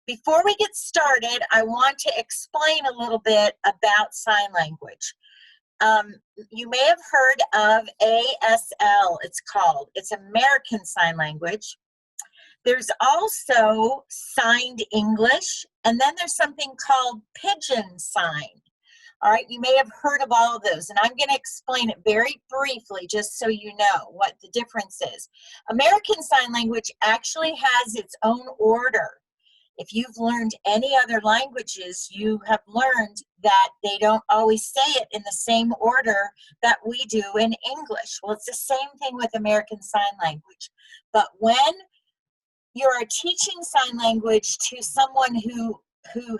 Before we get started, I want to explain a little bit about sign language. You may have heard of ASL, it's called. It's American Sign Language. There's also signed English, and then there's something called pigeon sign. All right, you may have heard of all of those, and I'm going to explain it very briefly just so you know what the difference is. American Sign Language actually has its own order. If you've learned any other languages, you have learned that they don't always say it in the same order that we do in English. Well, it's the same thing with American Sign Language. But when you're teaching sign language to someone who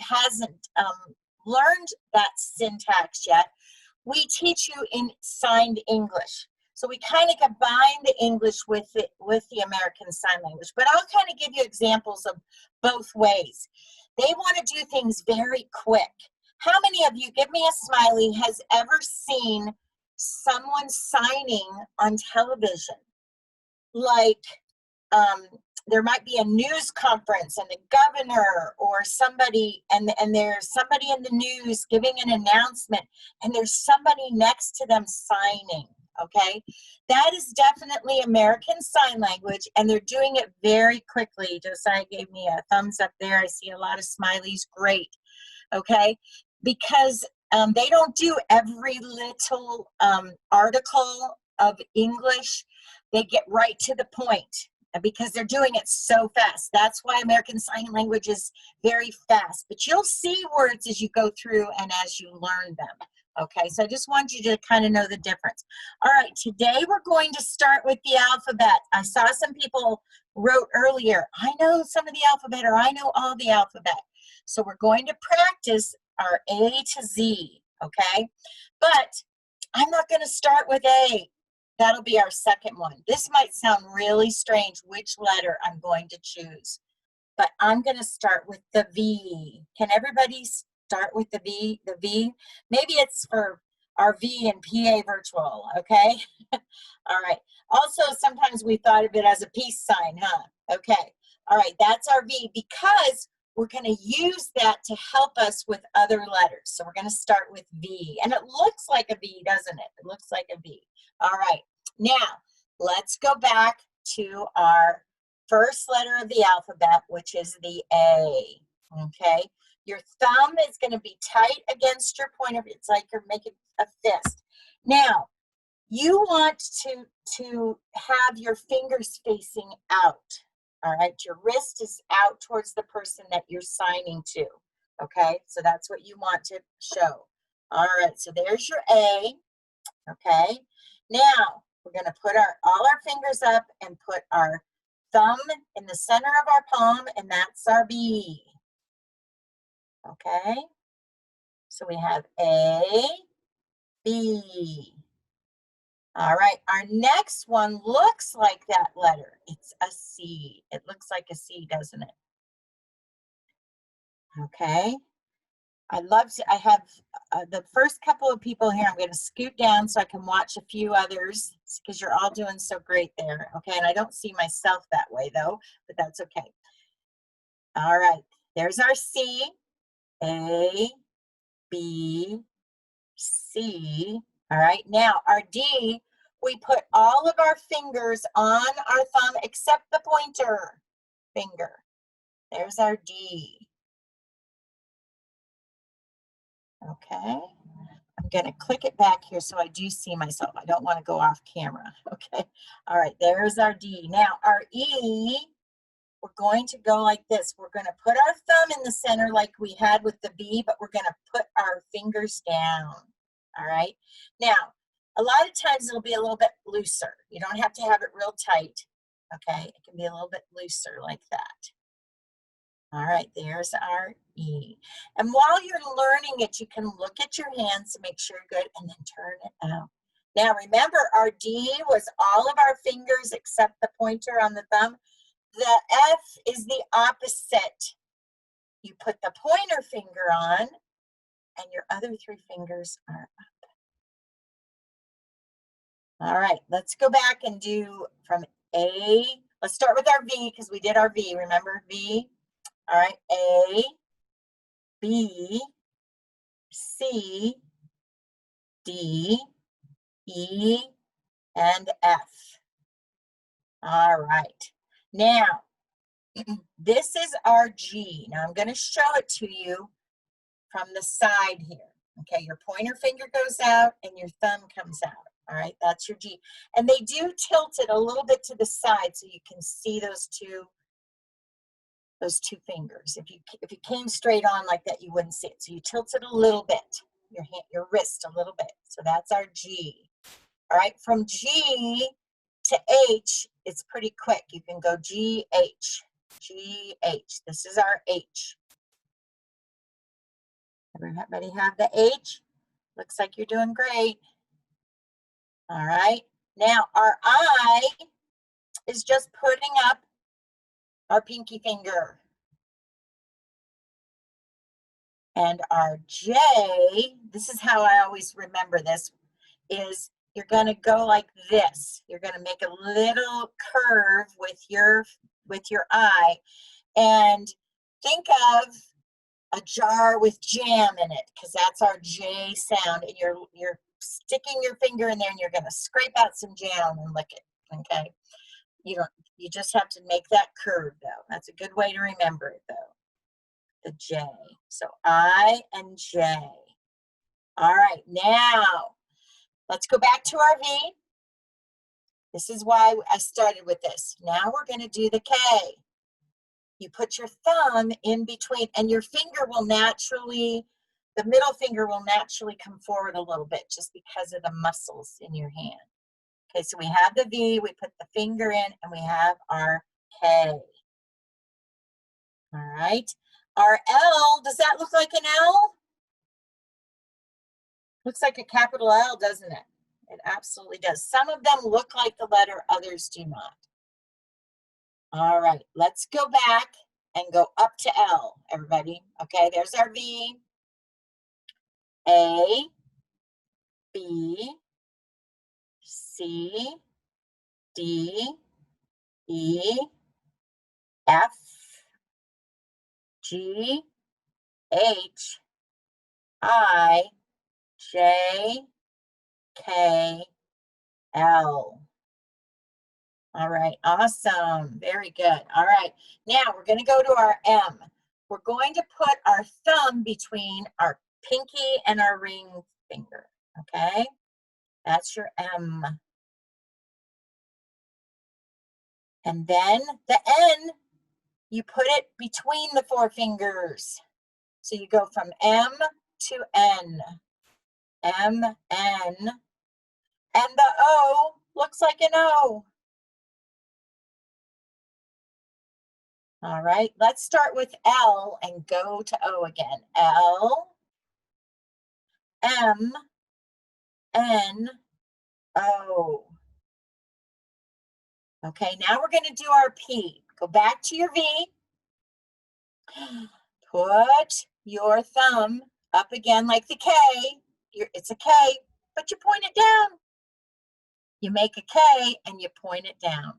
hasn't learned that syntax yet, we teach you in signed English. So we kind of combine the English with the American Sign Language. But I'll kind of give you examples of both ways. They want to do things very quick. How many of you, give me a smiley, has ever seen someone signing on television? Like there might be a news conference and the governor or somebody, and there's somebody in the news giving an announcement, and there's somebody next to them signing. Okay, that is definitely American Sign Language, and they're doing it very quickly. Josiah gave me a thumbs up there. I see a lot of smileys. Great. Okay, because they don't do every little article of English. They get right to the point because they're doing it so fast. That's why American Sign Language is very fast. But you'll see words as you go through and as you learn them. Okay, so I just want you to kind of know the difference. All right, today we're going to start with the alphabet. I saw some people wrote earlier, I know some of the alphabet, or I know all the alphabet. So we're going to practice our A to Z, okay? But I'm not going to start with A. That'll be our second one. This might sound really strange which letter I'm going to choose, but I'm going to start with the V. Can everybody start with the V? The V? Maybe it's for our V in PA Virtual, okay? All right. Also, sometimes we thought of it as a peace sign, huh? Okay. All right, that's our V because we're going to use that to help us with other letters. So we're going to start with V. And it looks like a V, doesn't it? It looks like a V. All right. Now, let's go back to our first letter of the alphabet, which is the A. Okay. Your thumb is going to be tight against your pointer. It's like you're making a fist. Now, you want to have your fingers facing out. All right, your wrist is out towards the person that you're signing to. Okay, so that's what you want to show. All right, so there's your A. Okay, now we're going to put all our fingers up and put our thumb in the center of our palm, and that's our B. Okay, so we have A, B. All right, our next one looks like that letter. It's a C. It looks like a C, doesn't it? Okay. I have the first couple of people here. I'm going to scoot down so I can watch a few others because you're all doing so great there. Okay, and I don't see myself that way though, but that's okay. All right, there's our C. A, B, C. All right, now our D, we put all of our fingers on our thumb except the pointer finger. There's our D. Okay, I'm going to click it back here so I do see myself. I don't want to go off camera. Okay, all right, there's our D. Now our E, we're going to go like this. We're going to put our thumb in the center like we had with the B, but we're going to put our fingers down. All right. Now, a lot of times it'll be a little bit looser. You don't have to have it real tight. Okay. It can be a little bit looser like that. All right. There's our E. And while you're learning it, you can look at your hands to make sure you're good and then turn it out. Now, remember our D was all of our fingers except the pointer on the thumb. The F is the opposite. You put the pointer finger on and your other three fingers are up. All right, let's go back and do from A. Let's start with our V because we did our V. Remember V? All right, A, B, C, D, E, and F. All right. Now, this is our G. Now, I'm going to show it to you from the side here. Okay, your pointer finger goes out and your thumb comes out. All right, that's your G. And they do tilt it a little bit to the side so you can see those two fingers. If you came straight on like that, you wouldn't see it. So you tilt it a little bit, your wrist a little bit. So that's our G. All right, from G to H, it's pretty quick. You can go G, H, G, H. This is our H. Everybody have the H? Looks like you're doing great. All right, now our I is just putting up our pinky finger. And our J, this is how I always remember this, is you're going to go like this. You're going to make a little curve with your eye, and think of a jar with jam in it, because that's our J sound, and you're sticking your finger in there and you're going to scrape out some jam and lick it. Okay, you just have to make that curve though. That's a good way to remember it though, the J. So I and J. All right, now let's go back to our V. This is why I started with this. Now we're going to do the K. You put your thumb in between, and your finger will naturally, the middle finger will naturally come forward a little bit just because of the muscles in your hand. Okay, so we have the V, we put the finger in, and we have our K. All right. Our L, does that look like an L? Looks like a capital L, doesn't it? It absolutely does. Some of them look like the letter, others do not. All right, let's go back and go up to L, everybody. Okay, there's our V. A, B, C, D, E, F, G, H, I, J, K, L. All right, awesome, very good. All right, now we're going to go to our M. We're going to put our thumb between our pinky and our ring finger, okay? That's your M. And then the N, you put it between the four fingers. So you go from M to N, M, N, and the O looks like an O. All right, let's start with L and go to O again. L, M, N, O. Okay, now we're going to do our P. Go back to your V. Put your thumb up again like the K. It's a K, but you point it down. You make a K and you point it down.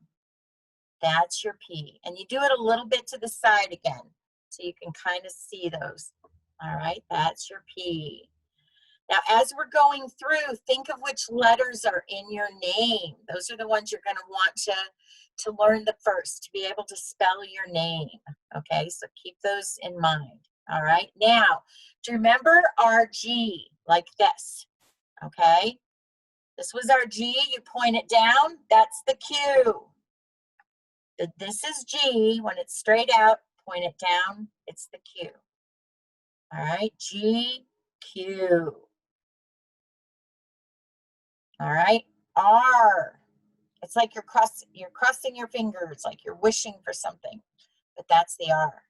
That's your P. And you do it a little bit to the side again, so you can kind of see those. All right, that's your P. Now, as we're going through, think of which letters are in your name. Those are the ones you're going to want to learn the first, to be able to spell your name. Okay, so keep those in mind. All right, now, do you remember our G like this? Okay, this was our G. You point it down. That's the Q. This is G. When it's straight out, point it down. It's the Q. All right, G, Q. All right, R. It's like you're crossing your fingers, like you're wishing for something, but that's the R.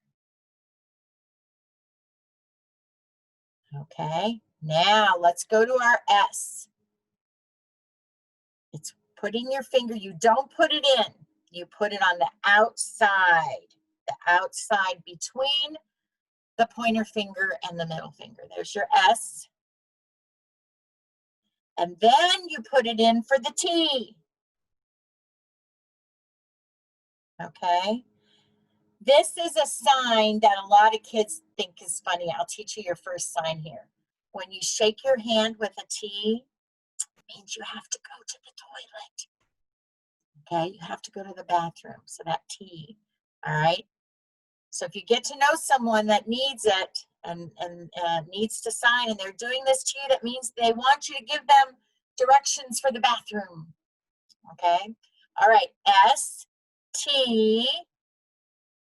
Okay, now let's go to our S. It's putting your finger, you don't put it in, you put it on the outside between the pointer finger and the middle finger. There's your S. And then you put it in for the T. Okay. This is a sign that a lot of kids think is funny. I'll teach you your first sign here. When you shake your hand with a T, it means you have to go to the toilet. Okay, you have to go to the bathroom. So that T, all right? So if you get to know someone that needs it and needs to sign and they're doing this to you, that means they want you to give them directions for the bathroom. Okay, all right, S, T,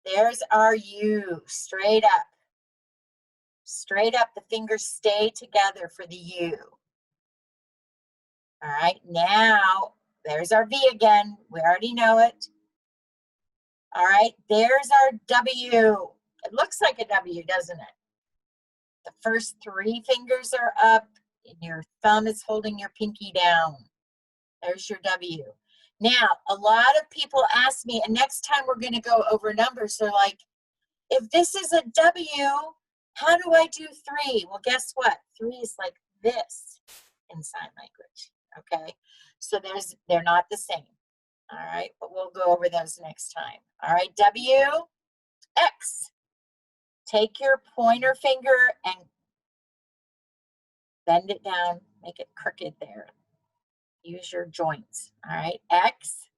there's our U, straight up. Straight up, the fingers stay together for the U. All right, now there's our V again. We already know it. All right, there's our W. It looks like a W, doesn't it? The first 3 fingers are up and your thumb is holding your pinky down. There's your W. Now, a lot of people ask me, and next time we're going to go over numbers, they're like, if this is a W, how do I do 3? Well, guess what? 3 is like this in sign language, okay? So they're not the same, all right? But we'll go over those next time. All right, W, X. Take your pointer finger and bend it down, make it crooked there. Use your joints, all right? X,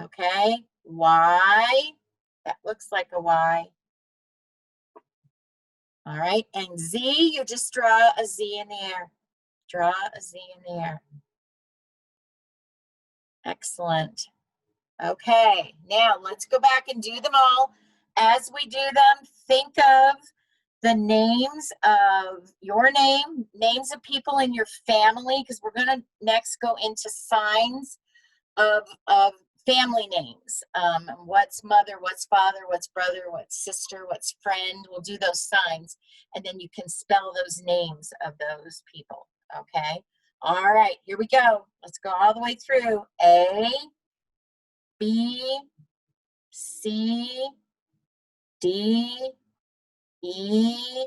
okay? Y, that looks like a Y. All right, and Z, you just draw a Z in the air. Draw a Z in the air. Excellent. Okay, now let's go back and do them all. As we do them, think of the names of your name, names of people in your family, because we're going to next go into signs of family names. What's mother, what's father, what's brother, what's sister, what's friend. We'll do those signs, and then you can spell those names of those people, okay? All right, here we go. Let's go all the way through. A, B, C, D, E,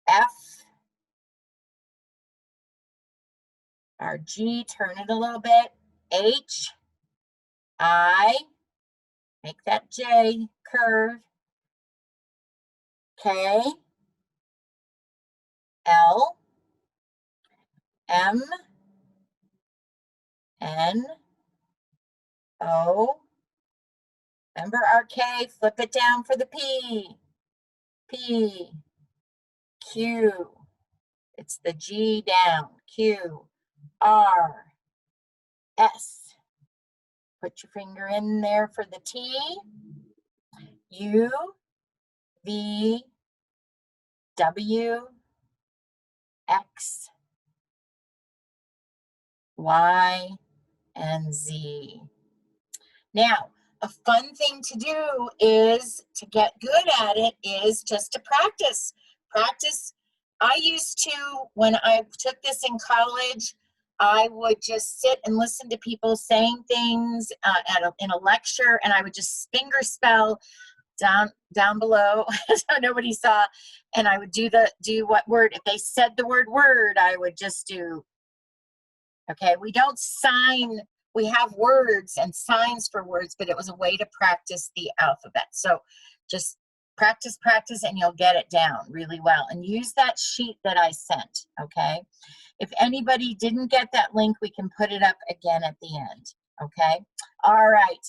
F, our G, turn it a little bit, H, I, make that J curve, K, L, M, N, O, remember our K, flip it down for the P, P, Q, it's the G down, Q, R, S, put your finger in there for the T, U, V, W, X, Y, and Z. Now, a fun thing to do is to get good at it is just to practice. Practice. I used to, when I took this in college, I would just sit and listen to people saying things in a lecture, and I would just finger spell down below so nobody saw, and I would do what word. If they said the word, I would just do. Okay, we don't sign. We have words and signs for words, but it was a way to practice the alphabet. So just practice, and you'll get it down really well. And use that sheet that I sent, okay? If anybody didn't get that link, we can put it up again at the end, okay? All right,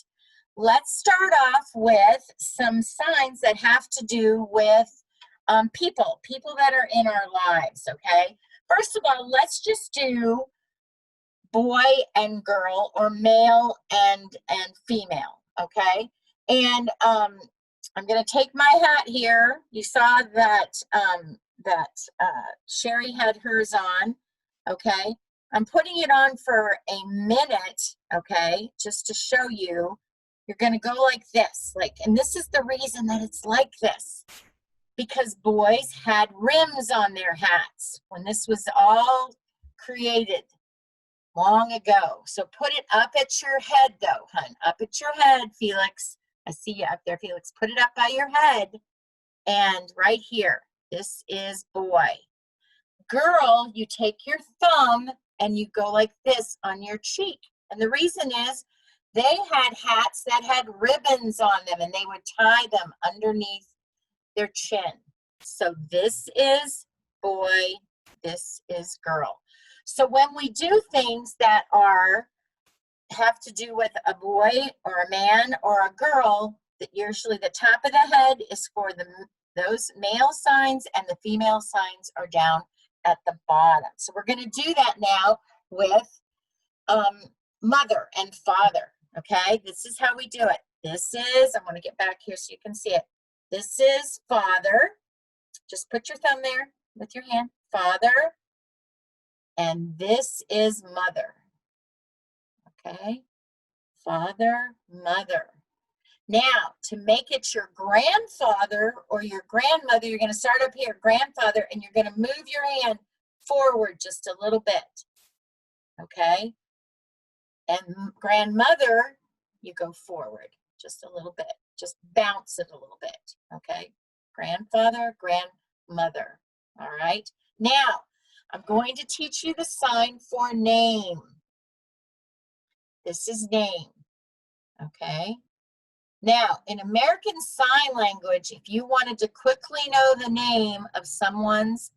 let's start off with some signs that have to do with people that are in our lives, okay? First of all, let's just do boy and girl, or male and female, okay? And I'm going to take my hat here. You saw that Sherry had hers on, okay? I'm putting it on for a minute, okay, just to show you. You're going to go like this, and this is the reason that it's like this, because boys had rims on their hats when this was all created long ago. So put it up at your head though, hun. Up at your head, Felix. I see you up there, Felix. Put it up by your head. And right here, this is boy. Girl, you take your thumb and you go like this on your cheek. And the reason is They had hats that had ribbons on them, and they would tie them underneath their chin. So this is boy, this is girl. So when we do things that have to do with a boy or a man or a girl, that usually the top of the head is for those male signs, and the female signs are down at the bottom. So we're going to do that now with mother and father. Okay, this is how we do it. This is, I'm going to get back here so you can see it. This is father. Just put your thumb there with your hand. Father. And this is mother. Okay, father, mother. Now, to make it your grandfather or your grandmother, you're going to start up here, grandfather, and you're going to move your hand forward just a little bit. Okay? And grandmother, you go forward just a little bit. Just bounce it a little bit. Okay? Grandfather, grandmother. All right? Now, I'm going to teach you the sign for name. This is name. Okay? Now, in American Sign Language, if you wanted to quickly know the name of someone's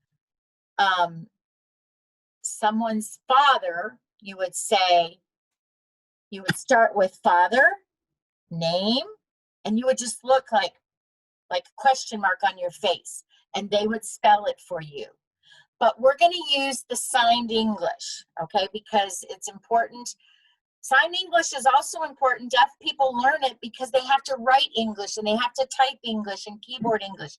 father, you would start with father, name, and you would just look like a question mark on your face, and they would spell it for you. But we're going to use the signed English, okay, because it's important. Signed English is also important. Deaf people learn it because they have to write English, and they have to type English and keyboard English.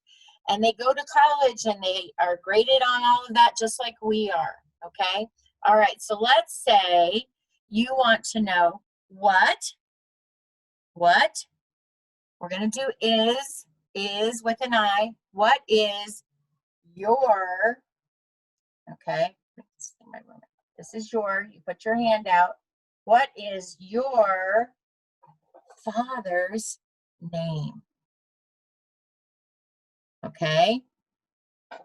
And they go to college, and they are graded on all of that just like we are, okay? All right, so let's say you want to know what we're going to do is with an I. What is your, okay, this is your, you put your hand out. What is your father's name? Okay.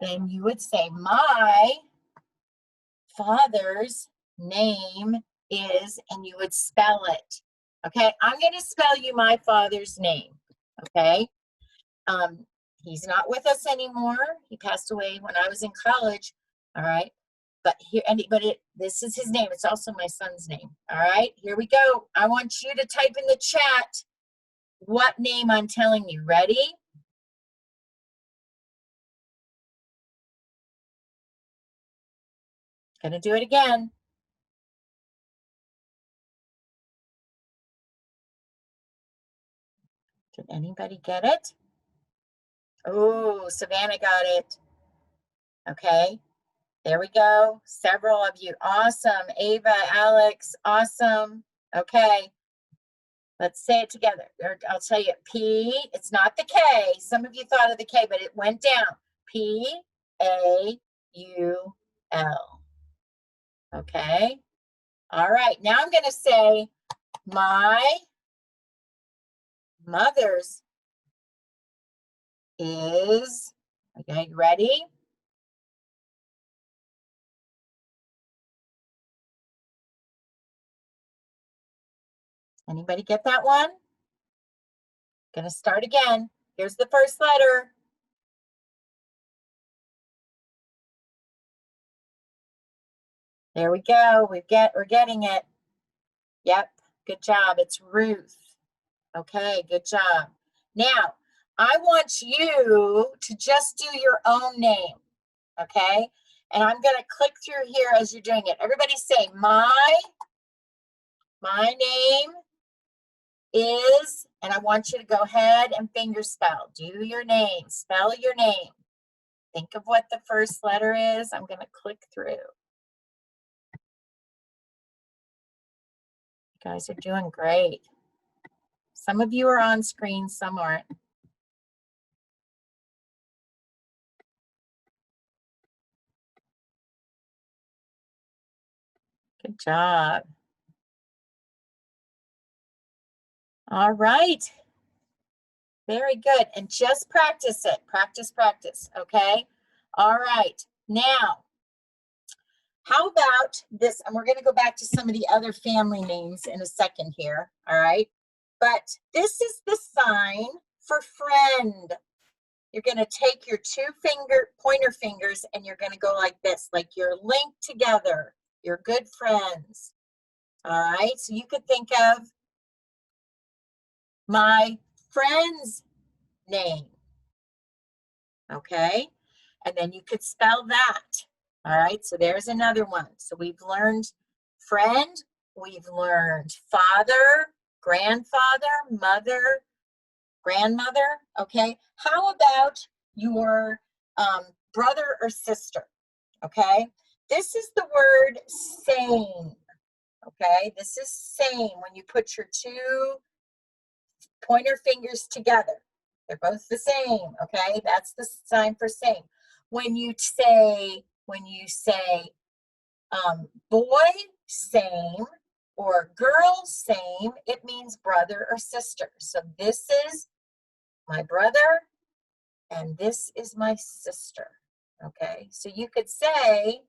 Then you would say, my father's name is, and you would spell it. Okay. I'm going to spell you my father's name. Okay. He's not with us anymore. He passed away when I was in college. All right. But here, this is his name. It's also my son's name. All right, here we go. I want you to type in the chat what name I'm telling you. Ready? Gonna do it again. Did anybody get it? Oh, Savannah got it. Okay, there we go. Several of you. Awesome. Ava, Alex, awesome. Okay. Let's say it together. I'll tell you, P, it's not the K. Some of you thought of the K, but it went down. P-A-U-L. Okay. All right. Now I'm going to say my mother's is, okay, ready? Anybody get that one? Going to start again. Here's the first letter. There we go. We're getting it. Yep. Good job. It's Ruth. Okay, good job. Now, I want you to just do your own name. Okay? And I'm going to click through here as you're doing it. Everybody say, my name is, and I want you to go ahead and finger spell. Do your name. Spell your name. Think of what the first letter is. I'm going to click through. You guys are doing great. Some of you are on screen, some aren't. Good job. All right. Very good. And just practice it. Practice, practice. Okay. All right. Now, How about this? And we're going to go back to some of the other family names in a second here. All right. But this is the sign for friend. You're going to take your pointer fingers and you're going to go like this, like you're linked together. You're good friends. All right. So you could think of my friend's name. Okay. And then you could spell that. All right. So there's another one. So we've learned friend. We've learned father, grandfather, mother, grandmother. Okay. How about your brother or sister? Okay. This is the word same. Okay. This is same when you put your two pointer fingers together. They're both the same. Okay. That's the sign for same. When you say boy same or girl same, it means brother or sister. So this is my brother and this is my sister. Okay, so you could say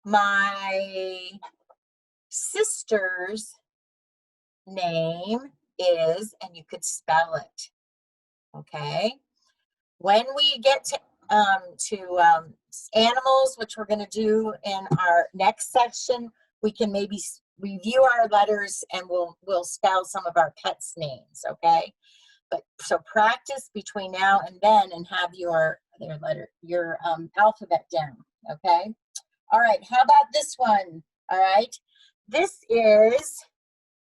my sister's name is, and you could spell it. Okay, when we get to animals, which we're going to do in our next section, we can maybe review our letters and we'll spell some of our pets' names. Okay. But so practice between now and then and have your alphabet down. Okay. All right. How about this one? All right. This is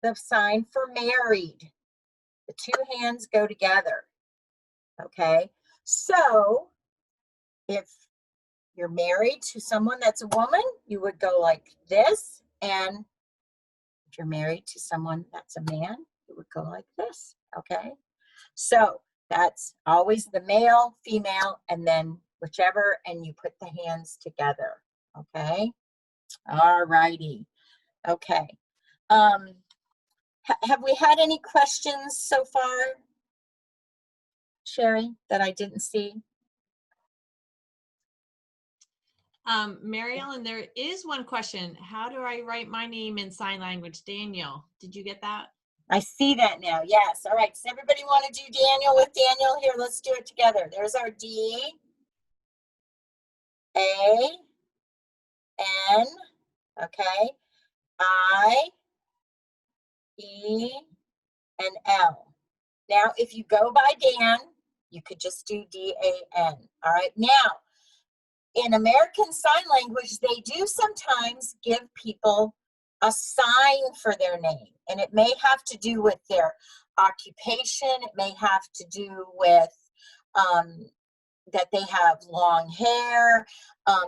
the sign for married. The two hands go together. Okay. So if you're married to someone that's a woman, you would go like this. And if you're married to someone that's a man, you would go like this. Okay. So that's always the male, female, and then whichever, and you put the hands together. Okay. All righty. Okay. Have we had any questions so far, Sherry, that I didn't see? Mary Ellen, there is one question. How do I write my name in sign language? Daniel, did you get that? I see that now. Yes. All right. Does everybody want to do Daniel with Daniel? Here, let's do it together. There's our D, A, N, okay, I, E, and L. Now, if you go by Dan, you could just do D-A-N. All right. Now, in American Sign Language, they do sometimes give people a sign for their name, and it may have to do with their occupation. It may have to do with that they have long hair.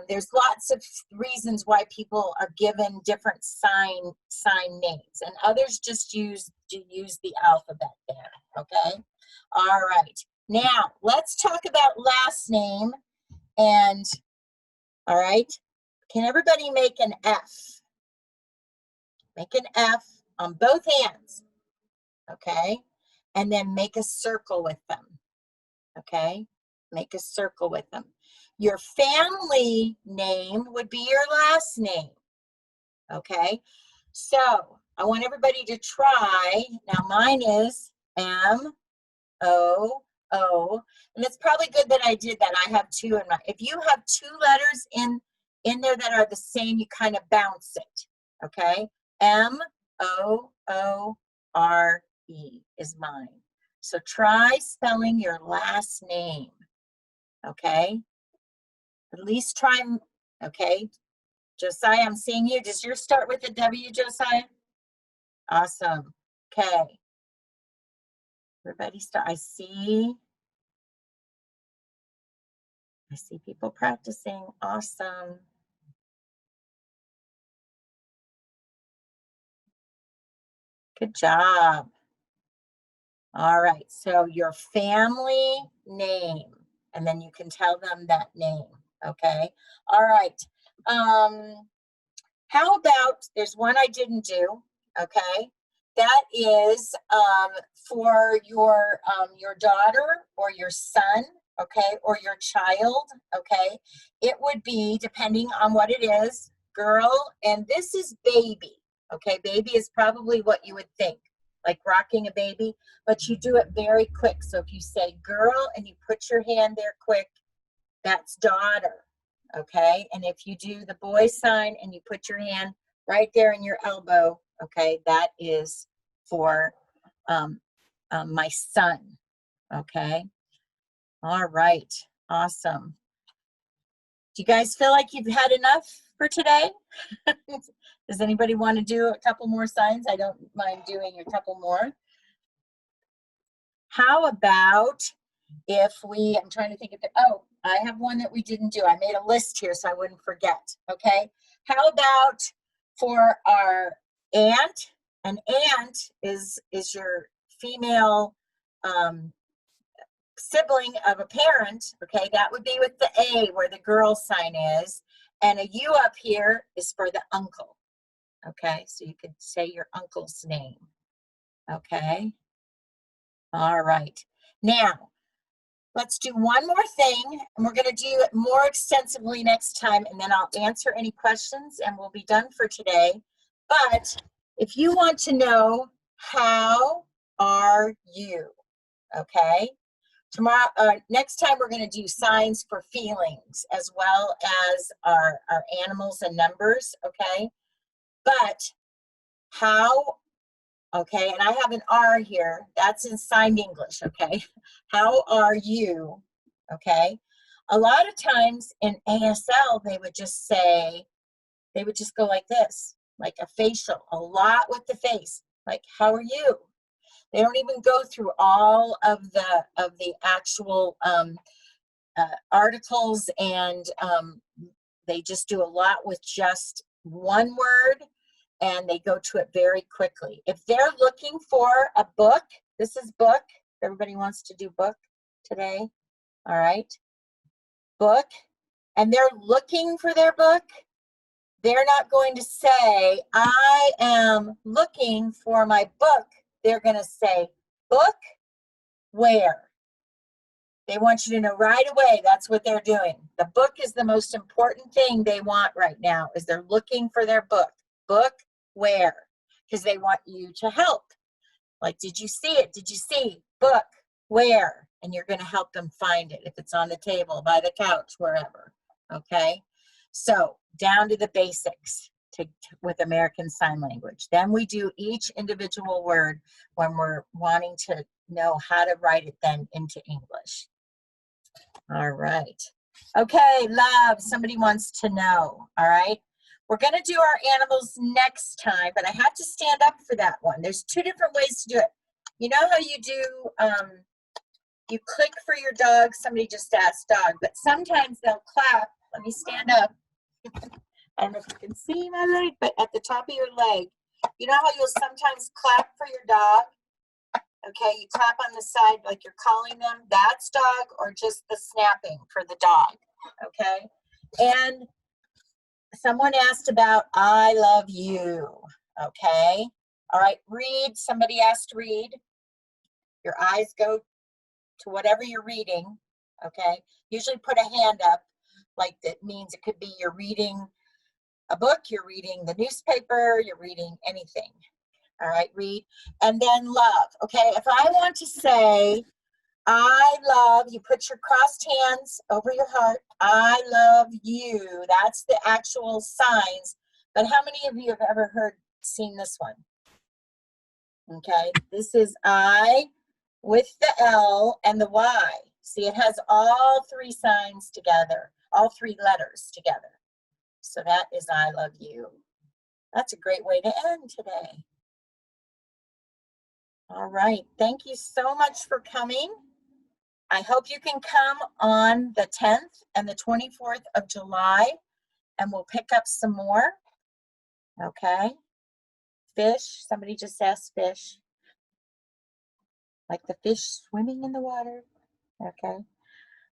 There's lots of reasons why people are given different sign names, and others just use the alphabet there. Okay. All right. Now let's talk about last name. And all right, can everybody make an F? Make an F on both hands. Okay, and then make a circle with them. Okay, make a circle with them. Your family name would be your last name. Okay, so I want everybody to try. Now mine is M-O-O, and it's probably good that I did that. I have two in my, if you have two letters in there that are the same, you kind of bounce it. Okay, M-O-O-R-E is mine. So try spelling your last name. Okay, at least try. Okay, Josiah, I'm seeing you. Does yours start with a W, Josiah? Awesome. Okay. Everybody start. I see people practicing. Awesome. Good job. All right. So your family name, and then you can tell them that name. Okay. All right. How about, there's one I didn't do. Okay. That is for your daughter or your son, okay, or your child, okay. It would be, depending on what it is, girl, and this is baby. Okay, baby is probably what you would think, like rocking a baby, but you do it very quick. So if you say girl and you put your hand there quick, that's daughter. Okay, and if you do the boy sign and you put your hand right there in your elbow, okay, that is for my son. Okay, all right, awesome. Do you guys feel like you've had enough for today? Does anybody want to do a couple more signs? I don't mind doing a couple more. How about if I'm trying to think of oh, I have one that we didn't do. I made a list here so I wouldn't forget, okay? How about for our aunt? An aunt is your female sibling of a parent, okay? That would be with the A where the girl sign is, and a U up here is for the uncle, okay? So you could say your uncle's name, okay? All right. Now, let's do one more thing, and we're going to do it more extensively next time, and then I'll answer any questions, and we'll be done for today. But if you want to know, how are you? Okay? Tomorrow, next time, we're going to do signs for feelings as well as our animals and numbers, okay? But how, okay, and I have an R here, that's in signed English, okay? How are you, okay? A lot of times in ASL, they would just go like this, like a facial, a lot with the face, like, how are you? They don't even go through all of the actual articles, and they just do a lot with just one word, and they go to it very quickly. If they're looking for a book, this is book. Everybody wants to do book today. All right. Book. And they're looking for their book. They're not going to say, I am looking for my book. They're going to say, book where? They want you to know right away that's what they're doing. The book is the most important thing they want right now, is they're looking for their book. Book where? Because they want you to help. Like, did you see it? Did you see? Book where? And you're going to help them find it if it's on the table, by the couch, wherever. Okay? So down to the basics with American Sign Language. Then we do each individual word when we're wanting to know how to write it then into English. All right. Okay, love, somebody wants to know. All right. We're going to do our animals next time, but I have to stand up for that one. There's two different ways to do it. You know how you do, you click for your dog, somebody just asked dog, but sometimes they'll clap. Let me stand up. I don't know if you can see my leg, but at the top of your leg, you know how you'll sometimes clap for your dog? Okay, you clap on the side like you're calling them. That's dog, or just the snapping for the dog. Okay, and someone asked about I love you. Okay, all right, read. Somebody asked read. Your eyes go to whatever you're reading. Okay, usually put a hand up, like that means it could be you're reading a book, you're reading the newspaper, you're reading anything. All right, read. And then love. Okay, if I want to say I love, you put your crossed hands over your heart. I love you. That's the actual signs. But how many of you have ever seen this one? Okay, this is I with the L and the Y. See, it has all three signs together, all three letters together. So that is I love you. That's a great way to end today. All right, thank you so much for coming. I hope you can come on the 10th and the 24th of July, and we'll pick up some more. Okay. Fish, somebody just asked fish. Like the fish swimming in the water. Okay.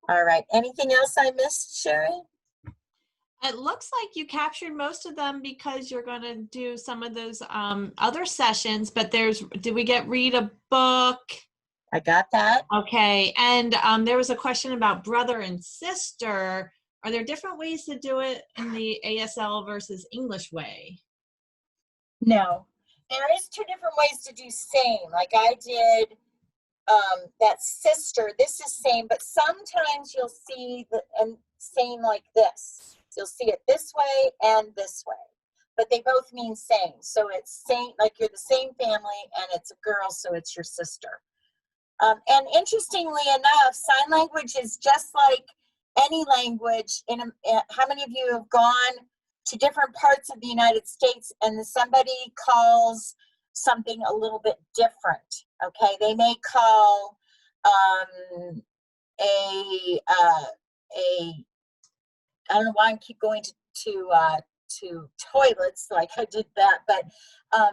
All right, anything else I missed, Sherry? It looks like you captured most of them because you're going to do some of those other sessions, but did we get read a book? I got that. Okay, and there was a question about brother and sister. Are there different ways to do it in the ASL versus English way? No, there is two different ways to do same. Like I did that sister, this is same, but sometimes you'll see the and same like this. You'll see it this way and this way, but they both mean same. So it's same, like you're the same family, and it's a girl, so it's your sister. And interestingly enough, sign language is just like any language. How many of you have gone to different parts of the United States and somebody calls something a little bit different? Okay, they may call a I don't know why I keep going to toilets like I did that, but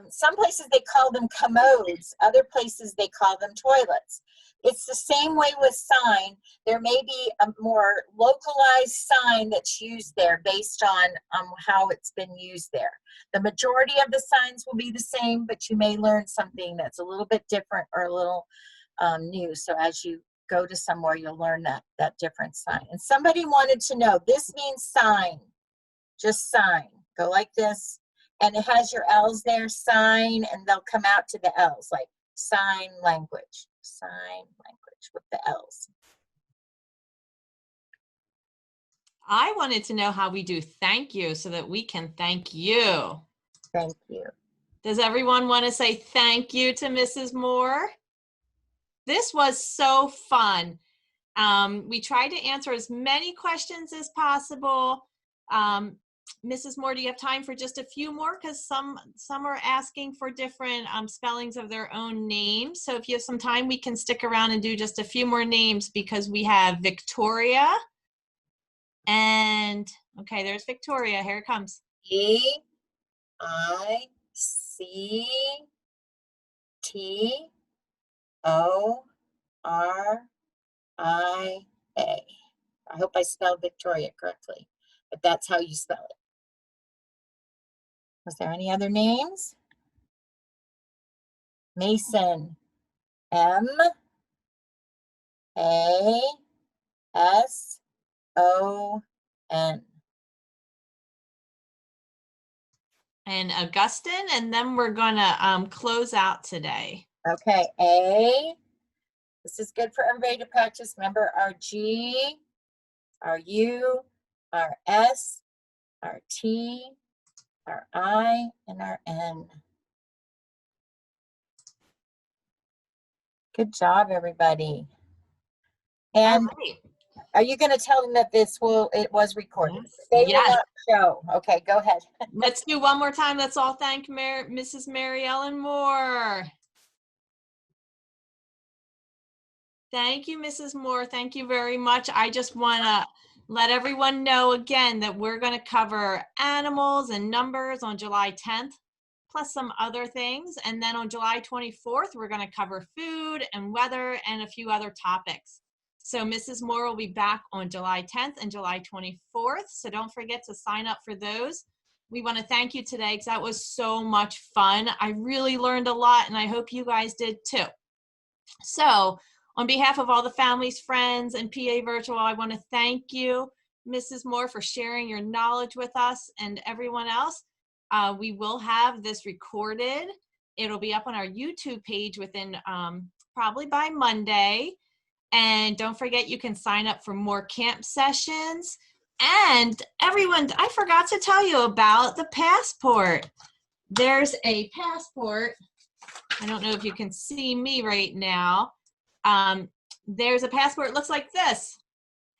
some places they call them commodes, other places they call them toilets. It's the same way with sign. There may be a more localized sign that's used there based on how it's been used there. The majority of the signs will be the same, but you may learn something that's a little bit different or a little new. So as you go to somewhere, you'll learn that different sign. And somebody wanted to know, this means sign, just sign. Go like this, and it has your L's there, sign, and they'll come out to the L's, like sign language with the L's. I wanted to know how we do thank you so that we can thank you. Thank you. Does everyone want to say thank you to Mrs. Moore? This was so fun. We tried to answer as many questions as possible. Mrs. Moore, do you have time for just a few more? Because some are asking for different spellings of their own names. So if you have some time, we can stick around and do just a few more names, because we have Victoria. And, okay, there's Victoria. Here it comes. Victoria. I hope I spelled Victoria correctly, but that's how you spell it. Was there any other names? Mason. M-A-S-O-N. And Augustine, and then we're gonna close out today. Okay, A. This is good for everybody to practice. Remember our G, our U, our S, our T, our I, and our N. Good job, everybody. And are you going to tell them that it was recorded? Yes. They Yes. will not show. Okay, go ahead. Let's do one more time. Let's all thank Mrs. Mary Ellen Moore. Thank you, Mrs. Moore. Thank you very much. I just want to let everyone know again that we're going to cover animals and numbers on July 10th, plus some other things. And then on July 24th, we're going to cover food and weather and a few other topics. So Mrs. Moore will be back on July 10th and July 24th. So don't forget to sign up for those. We want to thank you today because that was so much fun. I really learned a lot, and I hope you guys did too. So on behalf of all the families, friends, and PA Virtual, I want to thank you, Mrs. Moore, for sharing your knowledge with us and everyone else. We will have this recorded. It'll be up on our YouTube page within probably by Monday. And don't forget, you can sign up for more camp sessions. And everyone, I forgot to tell you about the passport. There's a passport. I don't know if you can see me right now. There's a passport, it looks like this.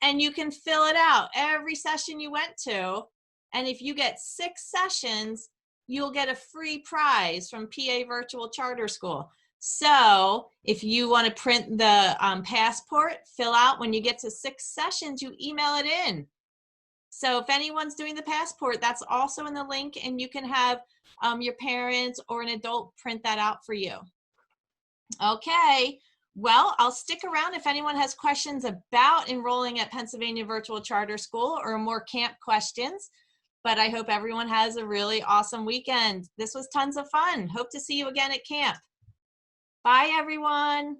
And you can fill it out every session you went to. And if you get 6 sessions, you'll get a free prize from PA Virtual Charter School. So if you want to print the passport, fill out when you get to 6 sessions, you email it in. So if anyone's doing the passport, that's also in the link, and you can have your parents or an adult print that out for you. Okay, well, I'll stick around if anyone has questions about enrolling at Pennsylvania Virtual Charter School or more camp questions. But I hope everyone has a really awesome weekend. This was tons of fun. Hope to see you again at camp. Bye, everyone.